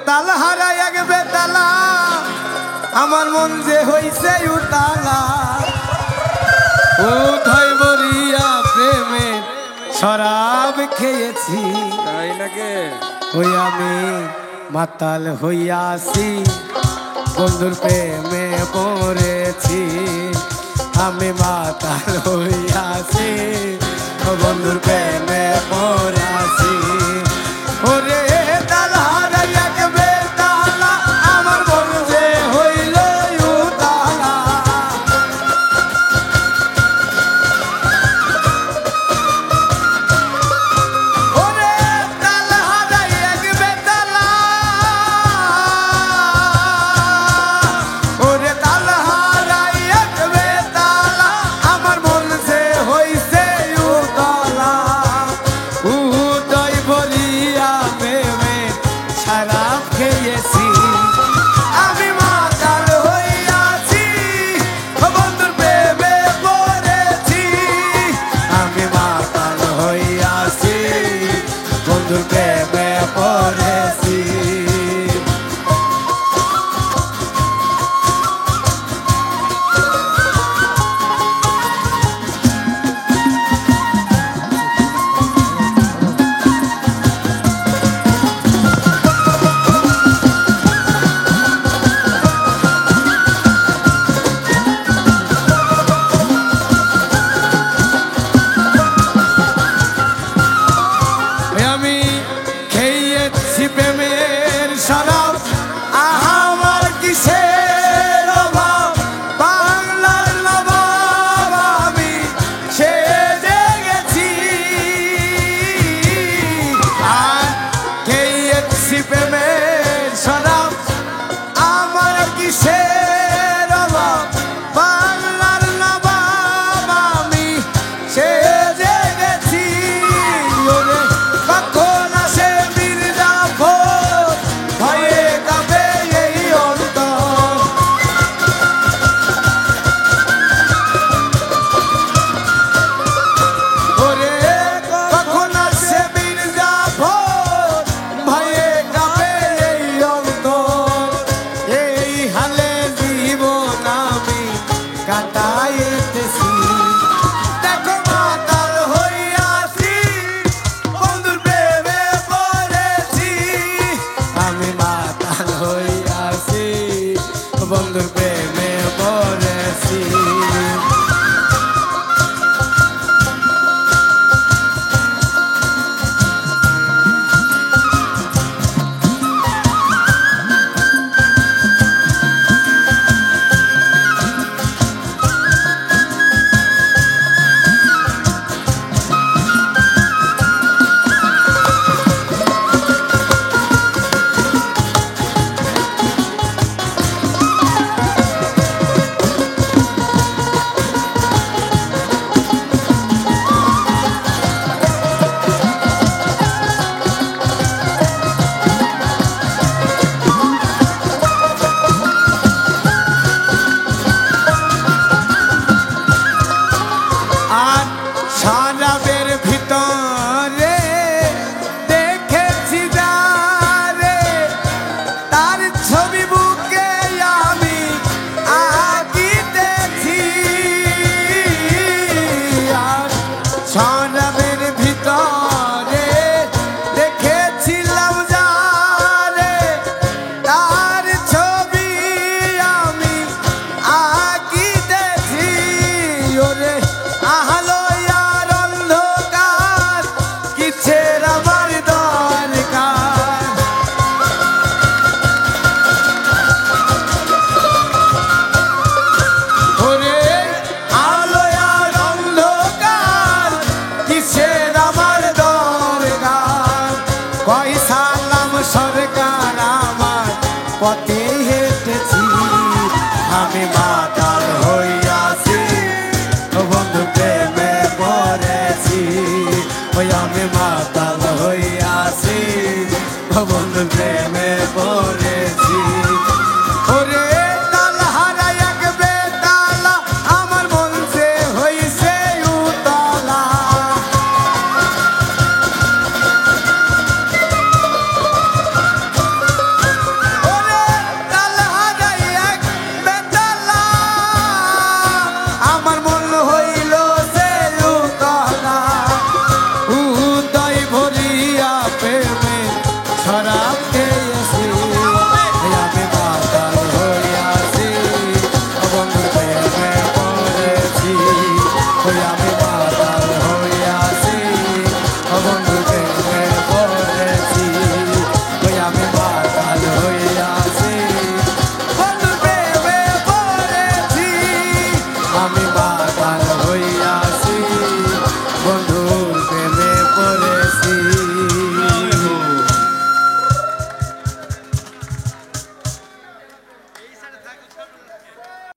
তাল হারাই এক বেতালা আমার মন যে হইছে উতালা উঠই বরিয়া প্রেমে শরাব খেয়েছি তাই নাকি ওই আমি মাতাল হইয়াছি বন্ধুর প্রেমে পড়েছি আমি মাতাল হইয়াছি বন্ধুর প্রেমে পড়াছি ওরে তাল হারাই এক বেতালা আমার মন যে হইল উতালা ওরে তাল হারাই এক বেতালা ওরে তাল হারাই এক বেতালা আমার মন যে হইছে উতলা উদয় বলিয়া প্রেমে শরাব খেয়েছি আমি মাতাল হইয়াছি বন্ধুর প্রেমে পড়েছি আমি মাতাল হইয়াছি বন্ধুর প্রেমে পড়েছি আমি খেয়েছি প্রেমের শরাব আমার কিসের অভাব বাংলার নবাব আমি সেজে গেছি আর খেয়েছি প্রেমের শরাব আমার কিসের অভাব বাংলার নবাব আমি সেজে গেছি ওরে কখন আসে মির্জাফর ভয়ে কাঁপে এই অন্তর ওরে কখন আসে মির্জাফর ভয়ে কাঁপে এই অন্তর এই হালে জীবন আমি কাটাইতেছি দেখো মাতাল হইয়াছি বন্ধুর প্রেমে পড়েছি আমি মাতাল হইয়াছি বন্ধুর প্রেমে পড়েছি আর শরাবের ভিতরে দেখেছি যারে তার ছবি বুকে আমি আঁকিতেছি আর শরাবের ভিতরে দেখেছিলাম যারে তার ছবি আমি আঁকিতেছি ওরে আহলো ইয়ার অন্ধকার কিসের আমার দরকার ওরে আলো ইয়ার অন্ধকার কিসের আমার দরকার কই সালাম সরকার আমার পথে হেঁটেছি আমি মাতাল হইয়াছি বন্ধু প্রেমে পড়েছি ওই আমি মাতাল হইয়াছি বন্ধু প্রেমে পড়েছি